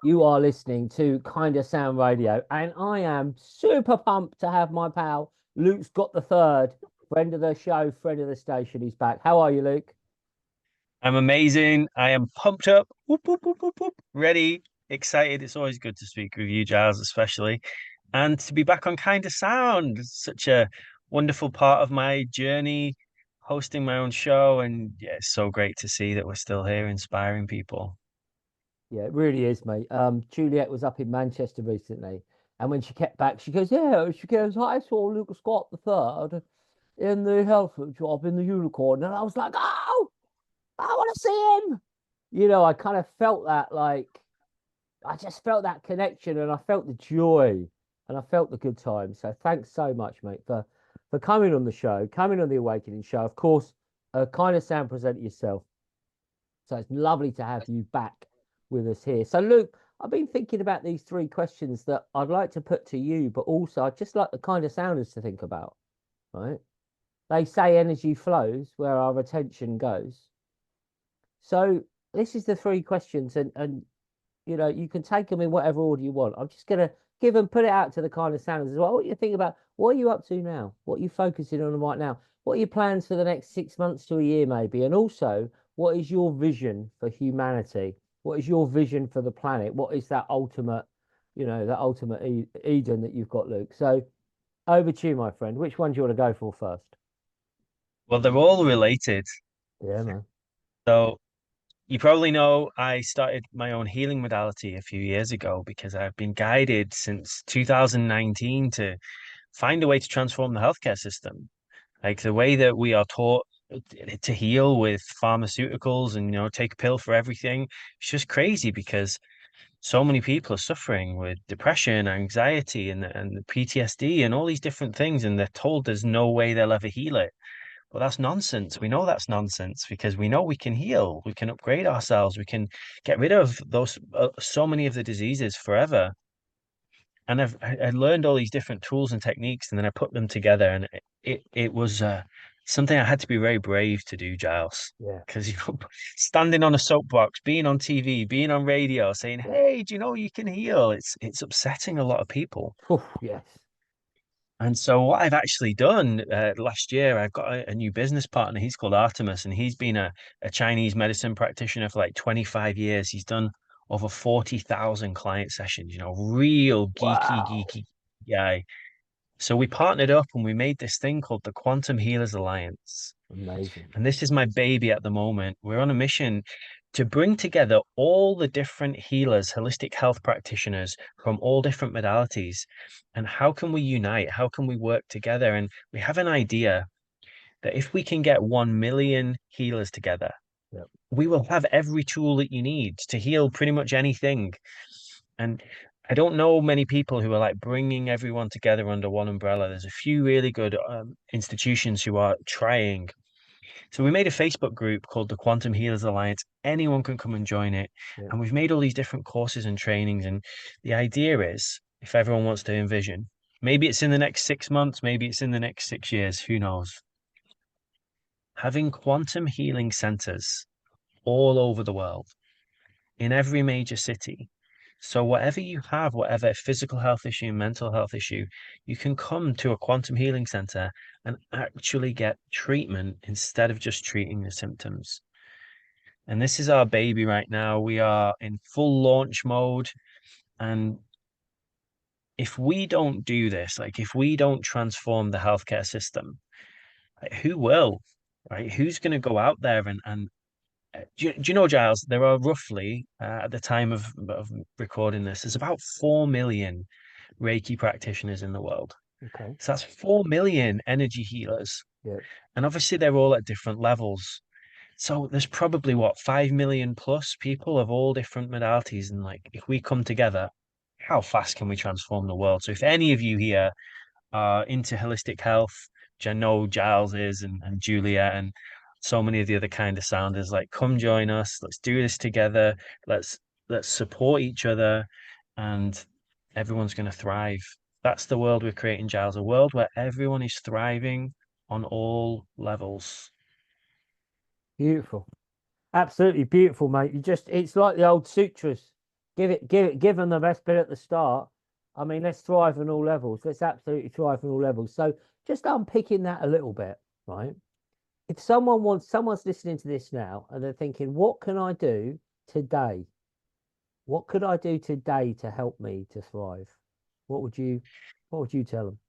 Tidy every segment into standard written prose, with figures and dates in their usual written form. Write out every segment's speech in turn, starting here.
You are listening to KindaSound Radio, and I am super pumped to have my pal Luke's got the third friend of the show, friend of the station. He's back. How are you, Luke? I'm amazing. I am pumped up, whoop, whoop, whoop, whoop, whoop, ready, excited. It's always good to speak with you, Giles, especially, and to be back on Kinda Sound. It's such a wonderful part of my journey, hosting my own show, and yeah, it's so great to see that we're still here, inspiring people. Yeah, it really is, mate. Juliet was up in Manchester recently, and when she kept back, she goes, "Yeah," she goes, "I saw Luke Scott the third in the health job in the Unicorn," and I was like, "Oh, I want to see him." I kind of felt that, like, I just felt that connection, and I felt the joy, and I felt the good time. So thanks so much, mate, for coming on the show, coming on the Awakening show. Of course, kind of sound present yourself. So it's lovely to have you back with us here. So Luke, I've been thinking about these three questions that I'd like to put to you, but also I'd just like the kind of sounders to think about, right? They say energy flows where our attention goes. So this is the three questions, and you can take them in whatever order you want. I'm just gonna give them, put it out to the kind of sounders as well. What you think about? What are you up to now? What are you focusing on right now? What are your plans for the next 6 months to a year, maybe? And also, what is your vision for humanity? What is your vision for the planet? What is that ultimate Eden that you've got, Luke? So over to you, my friend. Which one do you want to go for first? Well, they're all related. Yeah, man. So you probably know I started my own healing modality a few years ago because I've been guided since 2019 to find a way to transform the healthcare system. Like the way that we are taught to heal with pharmaceuticals and take a pill for everything. It's just crazy because so many people are suffering with depression, anxiety, and the PTSD and all these different things, and they're told there's no way they'll ever heal it. But that's nonsense. We know that's nonsense because we know we can heal, we can upgrade ourselves, we can get rid of those so many of the diseases forever. And I learned all these different tools and techniques, and then I put them together, and it was something I had to be very brave to do, Giles. Yeah. Because standing on a soapbox, being on TV, being on radio, saying, "Hey, do you know you can heal?" It's upsetting a lot of people. Phew, yes. And so what I've actually done last year, I've got a new business partner. He's called Artemis, and he's been a Chinese medicine practitioner for like 25 years. He's done over 40,000 client sessions, real Wow. geeky guy. So we partnered up and we made this thing called the Quantum Healers Alliance. Amazing. And this is my baby at the moment. We're on a mission to bring together all the different healers, holistic health practitioners from all different modalities. And how can we unite? How can we work together? And we have an idea that if we can get 1 million healers together, Yep. we will have every tool that you need to heal pretty much anything. And I don't know many people who are like bringing everyone together under one umbrella. There's a few really good institutions who are trying. So we made a Facebook group called the Quantum Healers Alliance. Anyone can come and join it. Yep. And we've made all these different courses and trainings. And the idea is, if everyone wants to envision, maybe it's in the next 6 months, maybe it's in the next 6 years, who knows? Having quantum healing centers all over the world, in every major city. So whatever you have, whatever physical health issue, mental health issue, you can come to a quantum healing center and actually get treatment instead of just treating the symptoms. And this is our baby right now. We are in full launch mode. And if we don't do this, like if we don't transform the healthcare system, like, who will? Right? Who's going to go out there do you know, Giles, there are roughly, at the time of recording this, there's about 4 million Reiki practitioners in the world. Okay. So that's 4 million energy healers. Yep. And obviously, they're all at different levels. So there's probably what, 5 million plus people of all different modalities. And like, if we come together, how fast can we transform the world? So if any of you here are into holistic health, which I know Giles is and Julia and so many of the other kind of sounders, like come join us. Let's do this together. Let's let's support each other and everyone's gonna thrive. That's the world we're creating, Giles, a world where everyone is thriving on all levels. Beautiful. Absolutely beautiful, mate. It's like the old sutras. give them the best bit at the start. I mean, let's thrive on all levels. Let's absolutely thrive on all levels. So just unpicking that a little bit, right? If someone's listening to this now and they're thinking, what can I do today? What could I do today to help me to thrive? What would you, what would you tell them?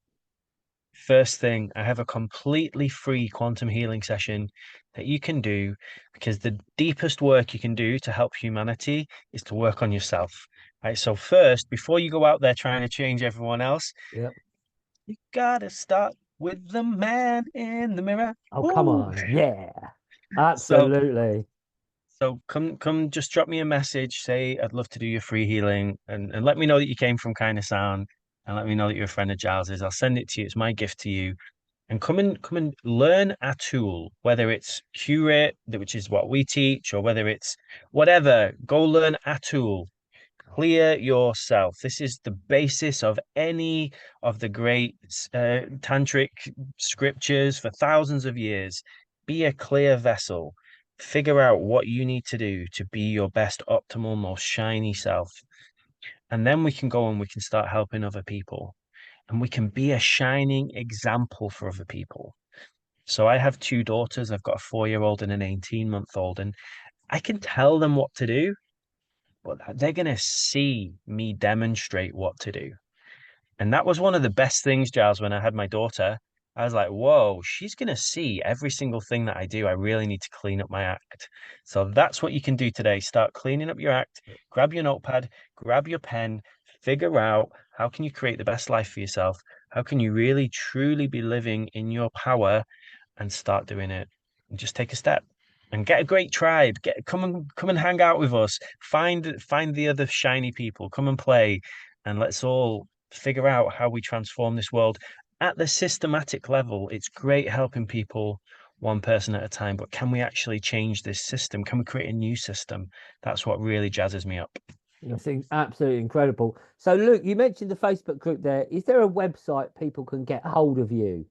First thing, I have a completely free quantum healing session that you can do because the deepest work you can do to help humanity is to work on yourself. Right. So first, before you go out there trying to change everyone else, Yep. you gotta start with the man in the mirror. Oh, come Ooh. on. Yeah. So Absolutely. come just drop me a message, say I'd love to do your free healing and let me know that you came from KindaSound and let me know that you're a friend of Giles's. I'll send it to you. It's my gift to you. And come and learn a tool, whether it's Curate, which is what we teach, or whether it's whatever, go learn a tool. Clear yourself. This is the basis of any of the great tantric scriptures for thousands of years. Be a clear vessel. Figure out what you need to do to be your best, optimal, most shiny self. And then we can go and we can start helping other people. And we can be a shining example for other people. So I have two daughters. I've got a 4-year-old and an 18-month-old, and I can tell them what to do, but they're going to see me demonstrate what to do. And that was one of the best things, Giles, when I had my daughter. I was like, whoa, she's going to see every single thing that I do. I really need to clean up my act. So that's what you can do today. Start cleaning up your act. Grab your notepad, grab your pen, figure out how can you create the best life for yourself? How can you really truly be living in your power and start doing it. And just take a step and get a great tribe. Come and hang out with us. Find the other shiny people. Come and play, and let's all figure out how we transform this world at the systematic level. It's great helping people one person at a time, but can we actually change this system? Can we create a new system? That's what really jazzes me up. That's absolutely incredible. So, Luke, you mentioned the Facebook group there. Is there a website people can get hold of you?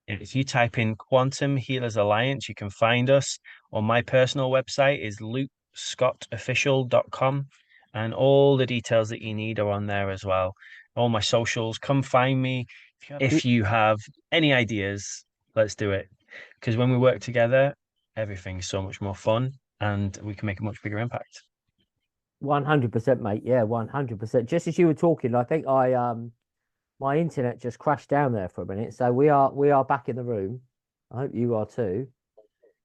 If you type in Quantum Healers Alliance, you can find us. On my personal website is lukescottofficial.com, and all the details that you need are on there as well. All my socials, come find me. If you have any ideas, let's do it. Because when we work together, everything's so much more fun and we can make a much bigger impact. 100%, mate. Yeah, 100%. Just as you were talking, I think my internet just crashed down there for a minute. So we are back in the room. I hope you are too.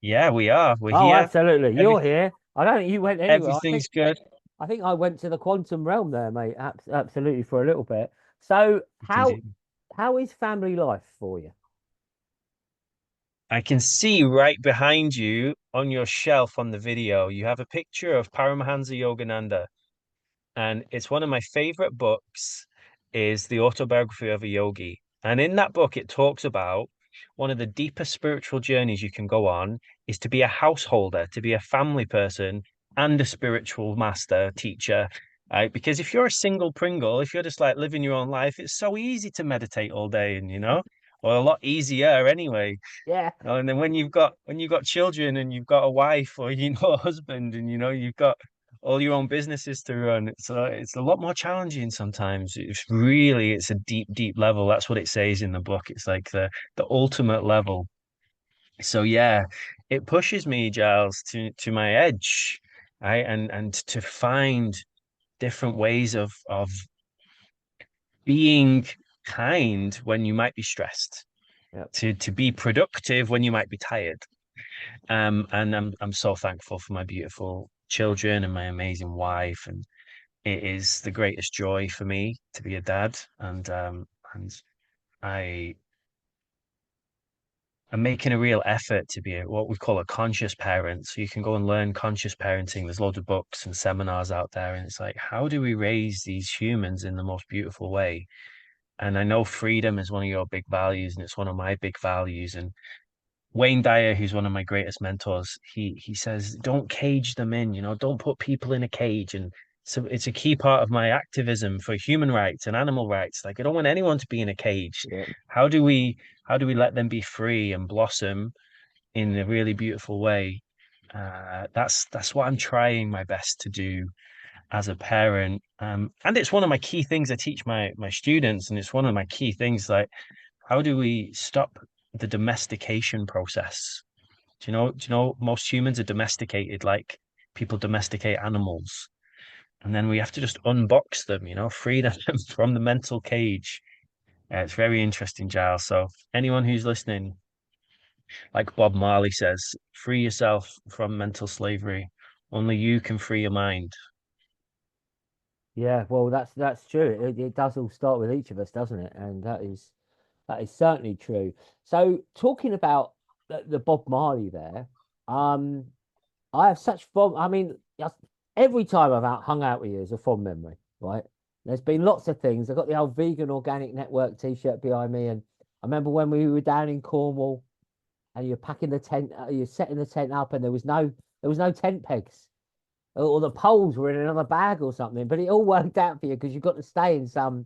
Yeah, we are. We're Oh, here. absolutely. Every, You're here. I don't think you went anywhere. everything's good. I think I went to the quantum realm there, mate. Absolutely for a little bit. So how is family life for you? I can see right behind you on your shelf on the video, you have a picture of Paramahansa Yogananda, and it's one of my favorite books is The Autobiography of a Yogi. And in that book, it talks about one of the deepest spiritual journeys you can go on is to be a householder, to be a family person and a spiritual master, teacher. Right? Because if you're a single Pringle, if you're just like living your own life, it's so easy to meditate all day and or a lot easier anyway. Yeah. Oh, and then when you've got children and you've got a wife or a husband and you've got all your own businesses to run, it's a lot more challenging sometimes. It's a deep, deep level. That's what it says in the book. It's like the ultimate level. So yeah, it pushes me, Giles, to my edge, right? And to find different ways of being kind when you might be stressed, Yep. to be productive when you might be tired. And I'm so thankful for my beautiful children and my amazing wife, and it is the greatest joy for me to be a dad. And I am making a real effort to be what we call a conscious parent. So you can go and learn conscious parenting. There's loads of books and seminars out there, and it's like, how do we raise these humans in the most beautiful way? And I know freedom is one of your big values, and it's one of my big values. And Wayne Dyer, who's one of my greatest mentors, he says, don't cage them in, don't put people in a cage. And so it's a key part of my activism for human rights and animal rights. Like I don't want anyone to be in a cage. Yep. How do we let them be free and blossom in a really beautiful way? That's what I'm trying my best to do. as a parent. And it's one of my key things I teach my students, and it's one of my key things, like, how do we stop the domestication process? Do you know most humans are domesticated like people domesticate animals? And then we have to just unbox them, free them from the mental cage. It's very interesting, Giles. So anyone who's listening, like Bob Marley says, free yourself from mental slavery. Only you can free your mind. Yeah, well, that's true. It does all start with each of us, doesn't it? And that is certainly true. So talking about the Bob Marley there, um, I have such fond. I mean, every time I've hung out with you is a fond memory, right? There's been lots of things. I've got the old Vegan Organic Network T-shirt behind me, and I remember when we were down in Cornwall, and you're packing the tent, you're setting the tent up, and there was no tent pegs, or the poles were in another bag or something. But it all worked out for you because you got to stay in some,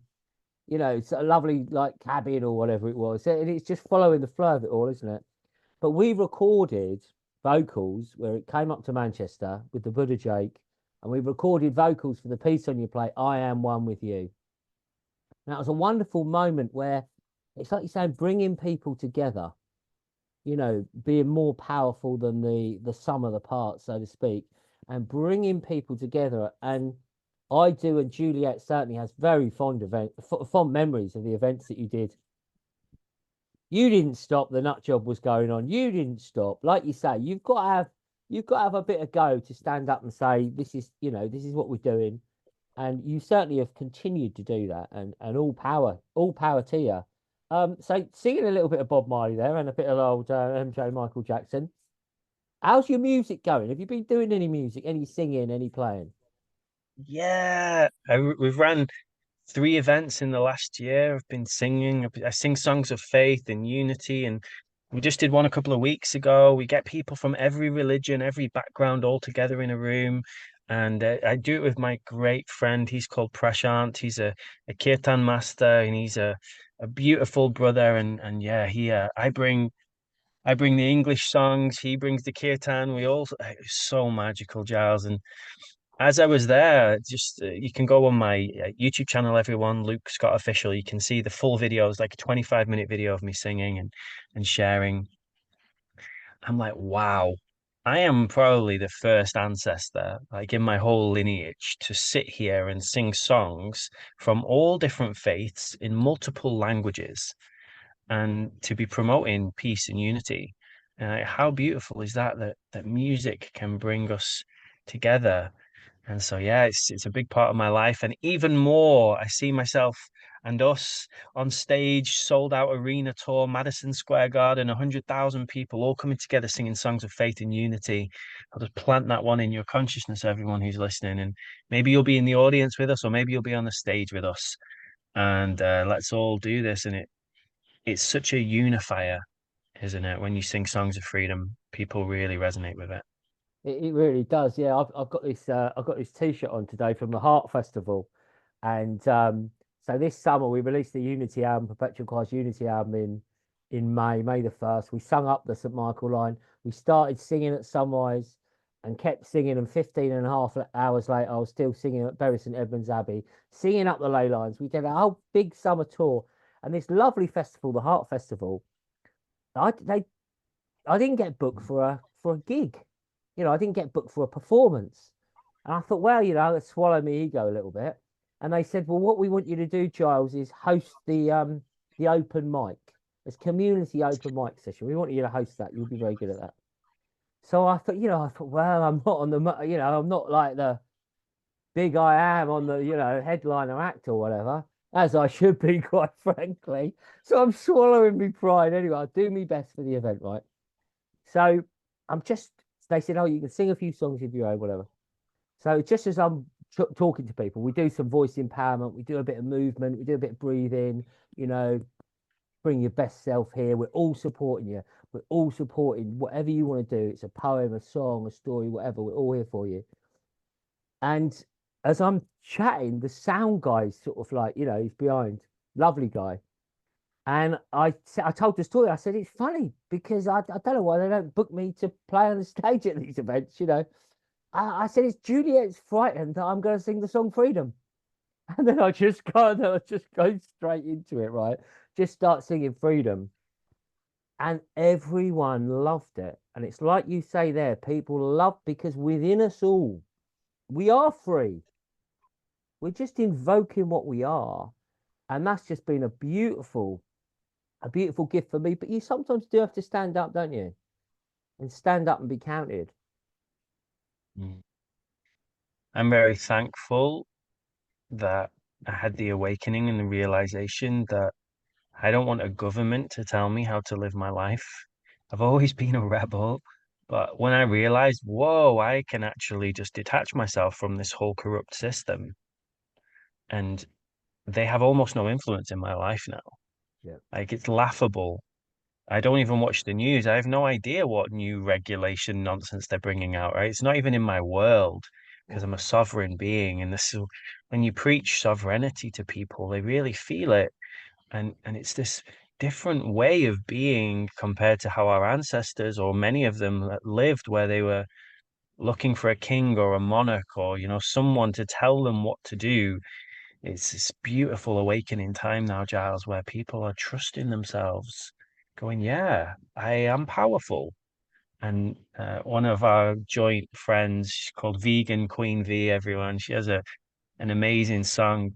sort of lovely like cabin or whatever it was. And it's just following the flow of it all, isn't it? But we recorded vocals where it came up to Manchester with the Buddha Jake, and we recorded vocals for the piece on your plate, I Am One With You. And that was a wonderful moment where it's like you're saying, bringing people together, being more powerful than the sum of the parts, so to speak, and bringing people together. And I do, and Juliet certainly has very fond memories of the events that you did. You didn't stop. The nut job was going on. You didn't stop. Like you say, you've got to have a bit of go to stand up and say, this is what we're doing. And you certainly have continued to do that. And all power to you. So singing a little bit of Bob Marley there and a bit of old MJ Michael Jackson. How's your music going? Have you been doing any music, any singing, any playing? Yeah, we've ran 3 events in the last year. I've been singing. I sing songs of faith and unity, and we just did one a couple of weeks ago. We get people from every religion, every background, all together in a room, and I do it with my great friend. He's called Prashant. He's a kirtan master, and he's a beautiful brother. And yeah, I bring the English songs. He brings the kirtan. We all It's so magical, Giles. And as I was there, just you can go on my YouTube channel, everyone, Luke Scott Official. You can see the full video. It's like a 25-minute video of me singing and sharing. I'm like, wow, I am probably the first ancestor, like in my whole lineage, to sit here and sing songs from all different faiths in multiple languages and to be promoting peace and unity. How beautiful is that, that music can bring us together? And so, yeah, it's a big part of my life. And even more, I see myself and us on stage, sold out arena tour, Madison Square Garden, 100,000 people all coming together singing songs of faith and unity. I'll just plant that one in your consciousness, everyone who's listening. And maybe you'll be in the audience with us, or maybe you'll be on the stage with us. And let's all do this. And it's such a unifier, isn't it? When you sing songs of freedom, people really resonate with it. It really does. Yeah, I've got this T-shirt on today from the Heart Festival, and so this summer we released the Unity album, Perpetual Christ Unity album in May the 1st. We sung up the St Michael line. We started singing at sunrise and kept singing, and 15 and a half hours later, I was still singing at Bury St Edmunds Abbey, singing up the ley lines. We did a whole big summer tour, and this lovely festival, the Heart Festival. They I didn't get booked for a gig. I didn't get booked for a performance. And I thought, well, let's swallow my ego a little bit. And they said, well, what we want you to do, Giles, is host the open mic. It's community open mic session. We want you to host that. You'll be very good at that. So I thought, well, I'm not on I'm not like the big I am on the, headliner act or whatever, as I should be, quite frankly. So I'm swallowing my pride anyway. I'll do my best for the event, right? So I'm just, they said, oh, you can sing a few songs of your own, whatever. So just as I'm talking to people, we do some voice empowerment, we do a bit of movement, we do a bit of breathing, you know, bring your best self here. We're all supporting you. We're all supporting whatever you want to do. It's a poem, a song, a story, whatever. We're all here for you. And as I'm chatting, the sound guy's sort of like, he's behind, lovely guy. And I told the story. I said, it's funny because I don't know why they don't book me to play on the stage at these events, I said, it's Juliet's frightened that I'm going to sing the song Freedom. And then I just go straight into it, right? Just start singing Freedom. And everyone loved it. And it's like you say there, people love because within us all, we are free. We're just invoking what we are. And that's just been a beautiful gift for me. But you sometimes do have to stand up, don't you? And stand up and be counted. Mm. I'm very thankful that I had the awakening and the realization that I don't want a government to tell me how to live my life. I've always been a rebel, but when I realized, whoa, I can actually just detach myself from this whole corrupt system, and they have almost no influence in my life now. Yeah. Like it's laughable. I don't even watch the news. I have no idea what new regulation nonsense they're bringing out, right? It's not even in my world because I'm a sovereign being. And this is when you preach sovereignty to people, they really feel it. And it's this different way of being compared to how our ancestors or many of them lived, where they were looking for a king or a monarch or, someone to tell them what to do. It's this beautiful awakening time now, Giles, where people are trusting themselves, going, yeah, I am powerful. And one of our joint friends, she's called Vegan Queen V, everyone, she has an amazing song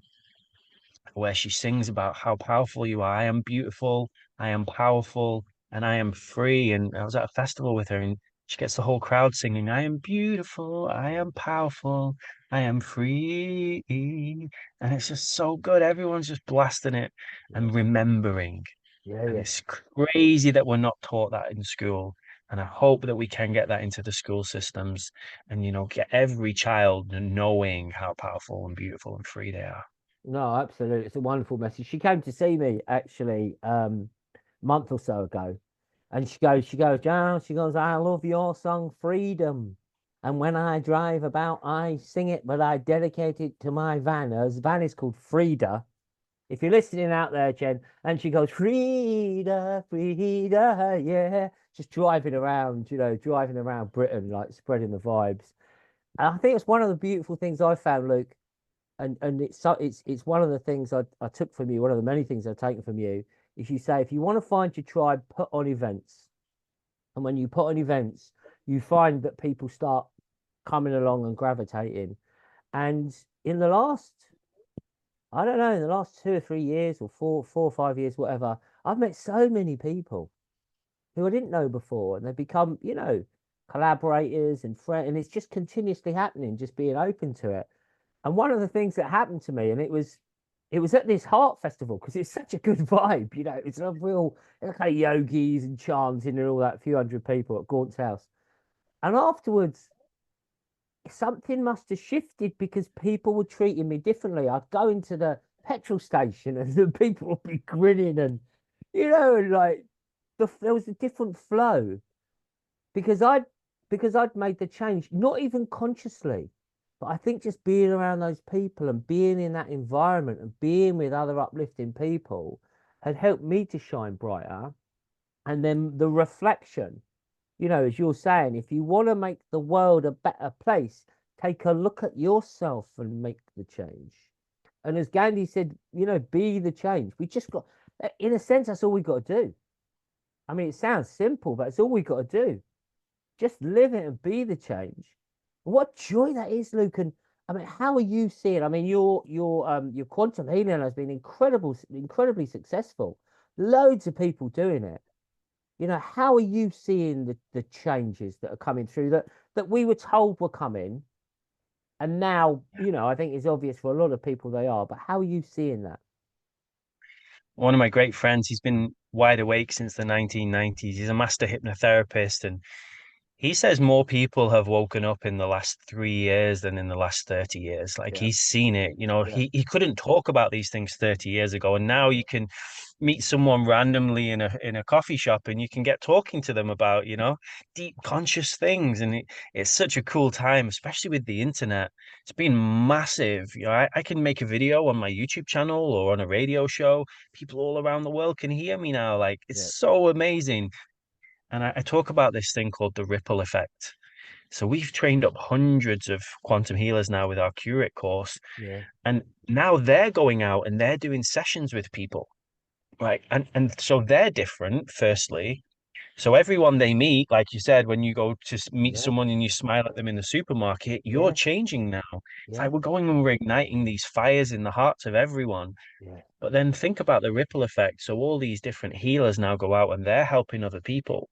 where she sings about how powerful you are. I am beautiful, I am powerful, and I am free. And I was at a festival with her, and she gets the whole crowd singing, I am beautiful, I am powerful, I am free. And it's just so good. Everyone's just blasting it Yeah. and remembering. Yeah. And Yeah. it's crazy that we're not taught that in school. And I hope that we can get that into the school systems and, get every child knowing how powerful and beautiful and free they are. No, absolutely. It's a wonderful message. She came to see me actually a month or so ago. And Giles, she goes, I love your song Freedom. And when I drive about, I sing it, but I dedicate it to my van. Her van is called Frida. If you're listening out there, Jen, and she goes, Frida, Frida, yeah. Just driving around Britain, like spreading the vibes. And I think it's one of the beautiful things I found, Luke, and it's one of the things I took from you, one of the many things I've taken from you, is you say if you want to find your tribe, put on events. And when you put on events, you find that people start coming along and gravitating. And in the last, I don't know, in the last 2 or 3 years or 4 or 5 years, whatever, I've met so many people who I didn't know before, and they've become, collaborators and friends, and it's just continuously happening, just being open to it. And one of the things that happened to me, and it was at this heart festival because it's such a good vibe, it's a real kind of yogis and chanting and all that, few hundred people at Gaunt's house. And afterwards, something must have shifted because people were treating me differently. I'd go into the petrol station and the people would be grinning and, like there was a different flow because I'd made the change, not even consciously, but I think just being around those people and being in that environment and being with other uplifting people had helped me to shine brighter. And then the reflection, as you're saying, if you want to make the world a better place, take a look at yourself and make the change. And as Gandhi said, be the change. We just got, in a sense, that's all we got to do. I mean, it sounds simple, but it's all we got to do. Just live it and be the change. What joy that is, Luke. And I mean, how are you seeing? I mean, your quantum healing has been incredibly successful. Loads of people doing it. How are you seeing the changes that are coming through that we were told were coming? And now, I think it's obvious for a lot of people they are, but how are you seeing that? One of my great friends, he's been wide awake since the 1990s. He's a master hypnotherapist, and he says more people have woken up in the last 3 years than in the last 30 years. Like Yeah, he's seen it. yeah, He couldn't talk about these things 30 years ago. And now you can meet someone randomly in a coffee shop and you can get talking to them about, deep conscious things. And it's such a cool time, especially with the internet. It's been massive. I can make a video on my YouTube channel or on a radio show. People all around the world can hear me now. Like yeah, it's so amazing. And I talk about this thing called the ripple effect. So we've trained up hundreds of quantum healers now with our Curate course, Yeah. and now they're going out and they're doing sessions with people, right? And so they're different, firstly. So everyone they meet, like you said, when you go to meet Yeah. someone and you smile at them in the supermarket, you're Yeah. changing now. It's Yeah. like we're going and we're igniting these fires in the hearts of everyone. Yeah. But then think about the ripple effect. So all these different healers now go out and they're helping other people.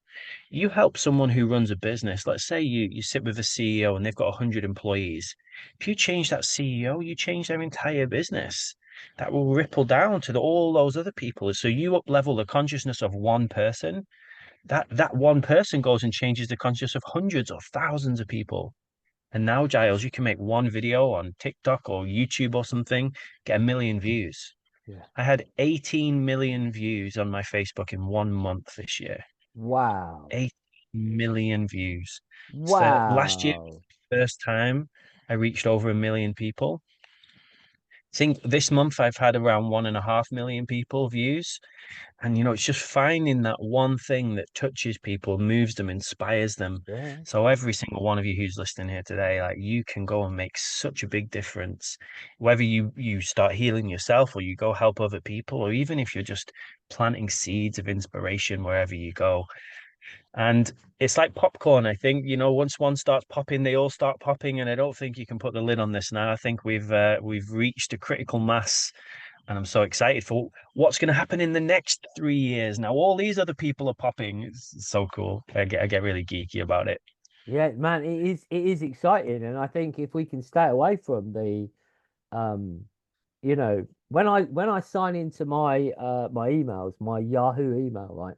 You help someone who runs a business. Let's say you sit with a CEO and they've got 100 employees. If you change that CEO, you change their entire business. That will ripple down to all those other people. So you up level the consciousness of one person. That one person goes and changes the consciousness of hundreds or thousands of people. And now, Giles, you can make one video on TikTok or YouTube or something, get 1 million views. Yeah. I had 18 million views on my Facebook in 1 month this year. Wow. 8 million views. So last year, Wow. first time I reached over 1 million people. I think this month I've had around 1.5 million people views. And it's just finding that one thing that touches people, moves them, inspires them. Yeah. So every single one of you who's listening here today, like you can go and make such a big difference. Whether you start healing yourself or you go help other people, or even if you're just planting seeds of inspiration wherever you go. And it's like popcorn. I think, once one starts popping, they all start popping. And I don't think you can put the lid on this now. I think we've reached a critical mass, and I'm so excited for what's going to happen in the next 3 years. Now, all these other people are popping. It's so cool. I get really geeky about it. Yeah, man, it is exciting, and I think if we can stay away from the um when I sign into my emails, my Yahoo email, right?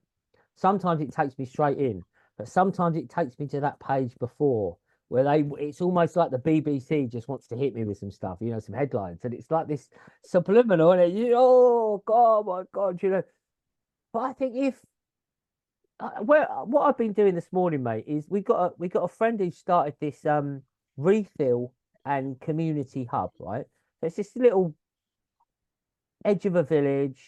Sometimes it takes me straight in, but sometimes it takes me to that page before where it's almost like the BBC just wants to hit me with some stuff, some headlines, and it's like this subliminal, and oh God, my God, But I think if what I've been doing this morning, mate, is we got a friend who started this refill and community hub, right? So it's this little edge of a village,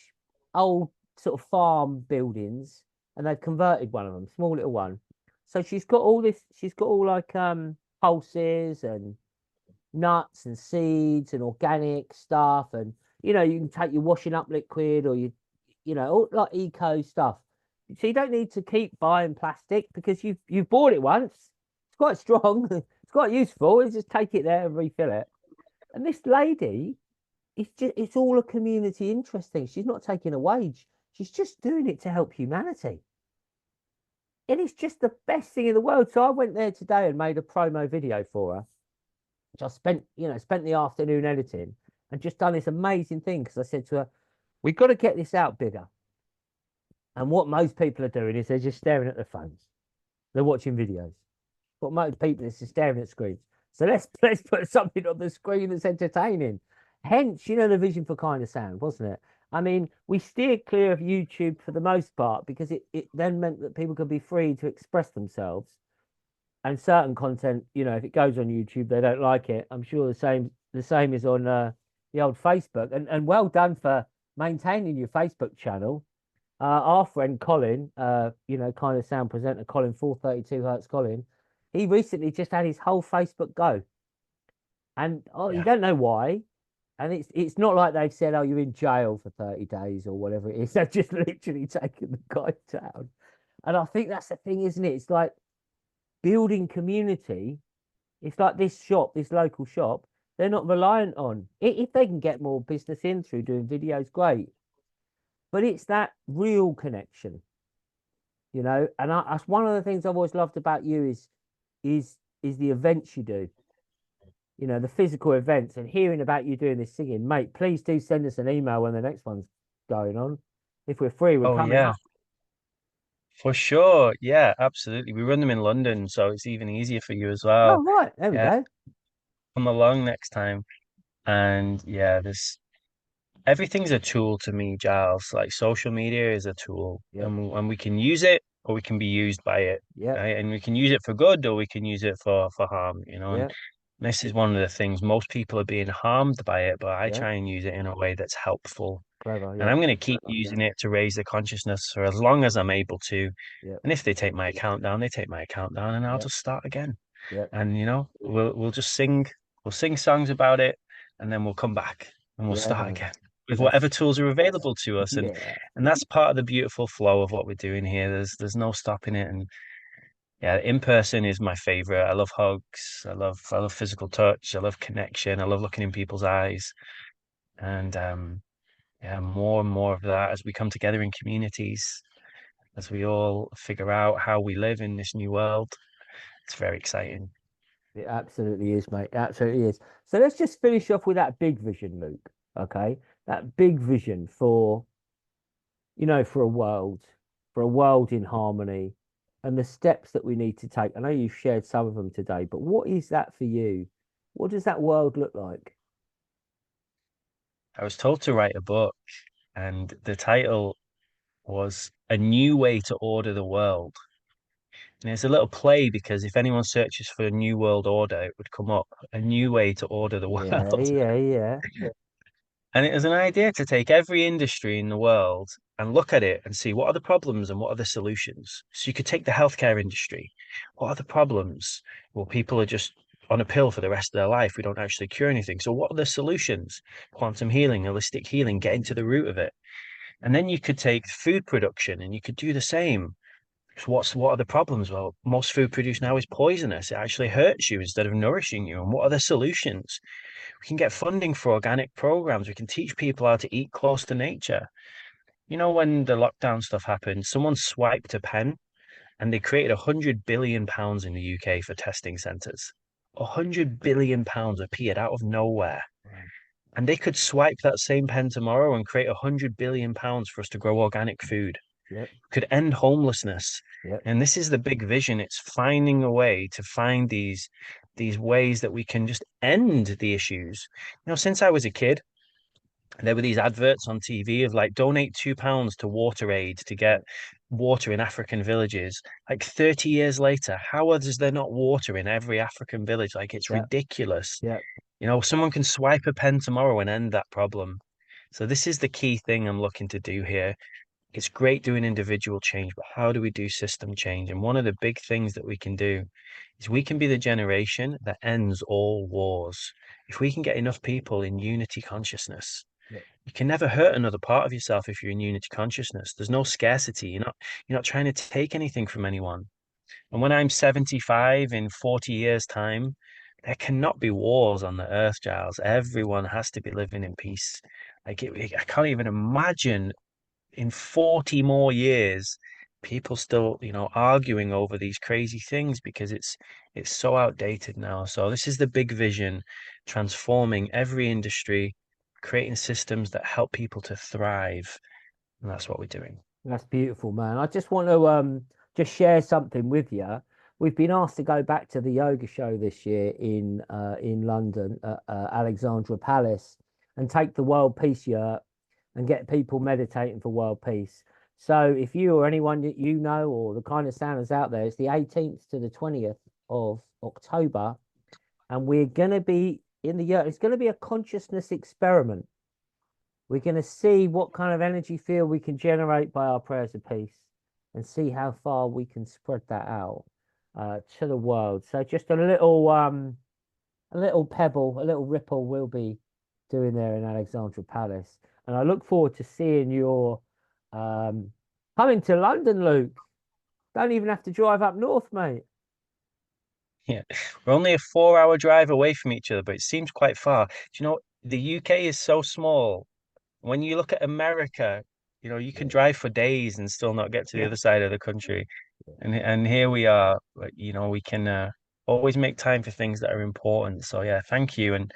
old sort of farm buildings, and they've converted one of them, small little one. So she's got all like pulses and nuts and seeds and organic stuff, and you can take your washing up liquid or all like eco stuff. So you don't need to keep buying plastic because you've bought it once. It's quite strong. It's quite useful. You just take it there and refill it. And this lady, it's all a community interest thing. She's not taking a wage. She's just doing it to help humanity. And it's just the best thing in the world. So I went there today and made a promo video for her, which I spent the afternoon editing and just done this amazing thing because I said to her, we've got to get this out bigger. And what most people are doing is they're just staring at their phones. They're watching videos. What most people is just staring at screens. So let's put something on the screen that's entertaining. Hence, the vision for KindaSound, wasn't it? I mean, we steered clear of YouTube for the most part because it then meant that people could be free to express themselves. And certain content, if it goes on YouTube, they don't like it. I'm sure the same is on the old Facebook. And well done for maintaining your Facebook channel. Our friend Colin, KindaSound presenter Colin, 432 Hertz Colin, he recently just had his whole Facebook go. And you Yeah. don't know why. And it's not like they've said, oh, you're in jail for 30 days or whatever it is. They've just literally taken the guy down. And I think that's the thing, isn't it? It's like building community. It's like this local shop, they're not reliant on if they can get more business in through doing videos, great. But it's that real connection, And that's one of the things I've always loved about you is the events you do, the physical events, and hearing about you doing this singing, mate. Please do send us an email when the next one's going on. If we're free, we're Oh, coming yeah, up. for sure. Yeah, absolutely. We run them in London, so it's even easier for you as Oh, well. right, there we Yeah, go. come along next time. And yeah, everything's a tool to me, Giles. Like social media is a tool, Yep, and we can use it or we can be used by it, yep, right? And we can use it for good or we can use it for harm. And yep, this is one of the things most people are being harmed by it, but I yep. try and use it in a way that's helpful. Clever, And yep, I'm going to keep using it to raise the consciousness for as long as I'm able to. yep, And if they take my account down, they take my account down, and I'll yep. just start again. Yeah. And we'll just sing songs about it, and then we'll come back and we'll Yeah, start man. again with That's whatever tools are available to us. and yeah. and that's part of the beautiful flow of what we're doing here. There's no stopping it. And yeah, in person is my favorite. I love hugs. I love physical touch. I love connection. I love looking in people's eyes. And yeah, more and more of that as we come together in communities, as we all figure out how we live in this new world. It's very exciting. It absolutely is, mate. It absolutely is. So let's just finish off with that big vision, Luke. Okay. That big vision for, for a world in harmony and the steps that we need to take. I know you've shared some of them today, but what is that for you? What does that world look like? I was told to write a book, and the title was A New Way to Order the World. And it's a little play because if anyone searches for a new world order, it would come up a new way to order the Yeah, world. yeah, yeah. And it was an idea to take every industry in the world and look at it and see what are the problems and what are the solutions. So you could take the healthcare industry. What are the problems? Well, people are just on a pill for the rest of their life. We don't actually cure anything. So what are the solutions? Quantum healing, holistic healing, getting to the root of it. And then you could take food production and you could do the same. So what are the problems? Well, most food produced now is poisonous. It actually hurts you instead of nourishing you. And what are the solutions? We can get funding for organic programs. We can teach people how to eat close to nature. When the lockdown stuff happened, someone swiped a pen and they created £100 billion in the UK for testing centres. £100 billion appeared out of nowhere. Wow. And they could swipe that same pen tomorrow and create £100 billion for us to grow organic food. Yep, Could end homelessness. yep, And this is the big vision. It's finding a way to find these ways that we can just end the issues. Since I was a kid, there were these adverts on TV of like donate £2 to water aid to get yep, water in African villages. Like 30 years later, how is there not water in every African village? Like it's yep, ridiculous. yep. Someone can swipe a pen tomorrow and end that problem. So this is the key thing I'm looking to do here. It's great doing individual change, but how do we do system change? And one of the big things that we can do is we can be the generation that ends all wars. If we can get enough people in unity consciousness, Yep. you can never hurt another part of yourself if you're in unity consciousness. There's no scarcity. You're not trying to take anything from anyone. And when I'm 75 in 40 years' time, there cannot be wars on the earth, Giles. Everyone has to be living in peace. I can't even imagine in 40 more years, people still, arguing over these crazy things because it's so outdated now. So this is the big vision, transforming every industry, creating systems that help people to thrive. And that's what we're doing. That's beautiful, man. I just want to just share something with you. We've been asked to go back to the yoga show this year in London, Alexandra Palace, and take the World Peace Yurt and get people meditating for world peace. So if you or anyone that you know or the kind of sounders out there, it's the 18th to the 20th of October, and we're going to be in the yurt. It's going to be a consciousness experiment. We're going to see what kind of energy field we can generate by our prayers of peace and see how far we can spread that out to the world. So just a little pebble, a little ripple we'll be doing there in Alexandra Palace. And I look forward to seeing your um coming to London, Luke. Don't even have to drive up north, mate. Yeah, we're only a 4 hour drive away from each other, but it seems quite far. Do you know, the UK is so small. When you look at America, you can Yeah, drive for days and still not get to the yeah, other side of the country. yeah, And here we are, like, we can always make time for things that are important. So yeah, thank you and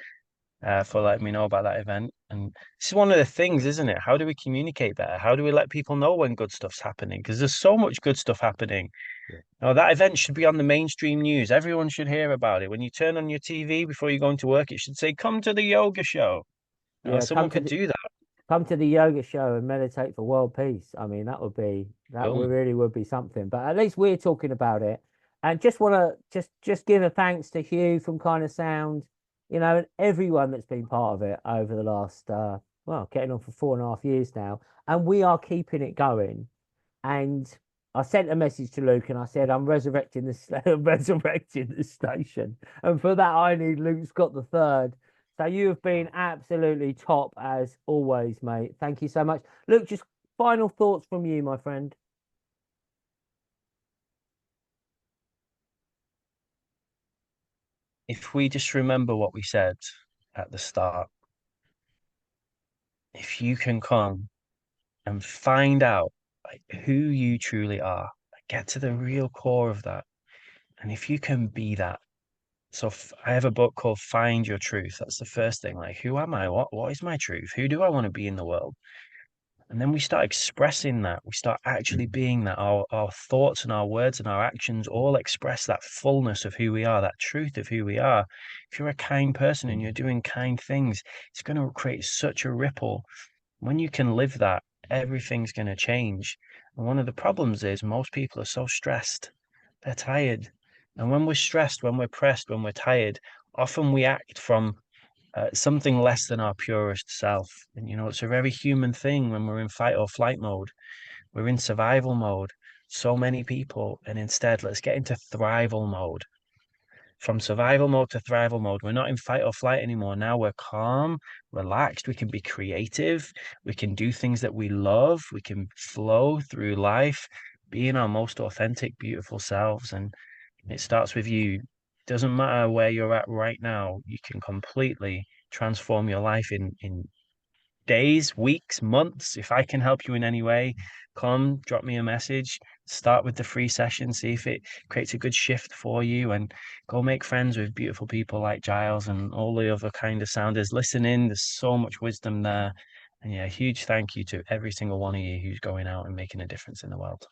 for letting me know about that event. And this is one of the things, isn't it? How do we communicate better? How do we let people know when good stuff's happening? Because there's so much good stuff happening. yeah. Oh, that event should be on the mainstream news. Everyone should hear about it. When you turn on your TV before you go into work, it should say, "Come to the yoga show." Yeah, Someone could do that. come to the yoga show and meditate for world peace. I mean, that would Boom. really would be something. But at least we're talking about it. And just want to just give a thanks to Hugh from Kind of Sound, and everyone that's been part of it over the last getting on for 4.5 years now. And we are keeping it going. And I sent a message to Luke and I said, I'm resurrecting this, resurrecting the station. And for that, I need Luke Scott the third. So you have been absolutely top as always, mate. Thank you so much. Luke, just final thoughts from you, my friend. If we just remember what we said at the start, if you can come and find out like who you truly are, like, get to the real core of that. And if you can be that, so I have a book called Find Your Truth. That's the first thing. Like, who am I? What is my truth? Who do I want to be in the world? And then we start expressing that. We start actually being that. Our thoughts and our words and our actions all express that fullness of who we are, that truth of who we are. If you're a kind person and you're doing kind things, it's going to create such a ripple. When you can live that, everything's going to change. And one of the problems is most people are so stressed, they're tired. And when we're stressed, when we're pressed, when we're tired, often we act from something less than our purest self. And, it's a very human thing when we're in fight or flight mode. We're in survival mode, so many people. And instead, let's get into thrival mode. From survival mode to thrival mode, we're not in fight or flight anymore. Now we're calm, relaxed. We can be creative. We can do things that we love. We can flow through life, being our most authentic, beautiful selves. And it starts with you. Doesn't matter where you're at right now, you can completely transform your life in days, weeks, months. If I can help you in any way, come drop me a message. Start with the free session, see if it creates a good shift for you, and go make friends with beautiful people like Giles and all the other kind of sounders. Listen in, there's so much wisdom there. And yeah, huge thank you to every single one of you who's going out and making a difference in the world.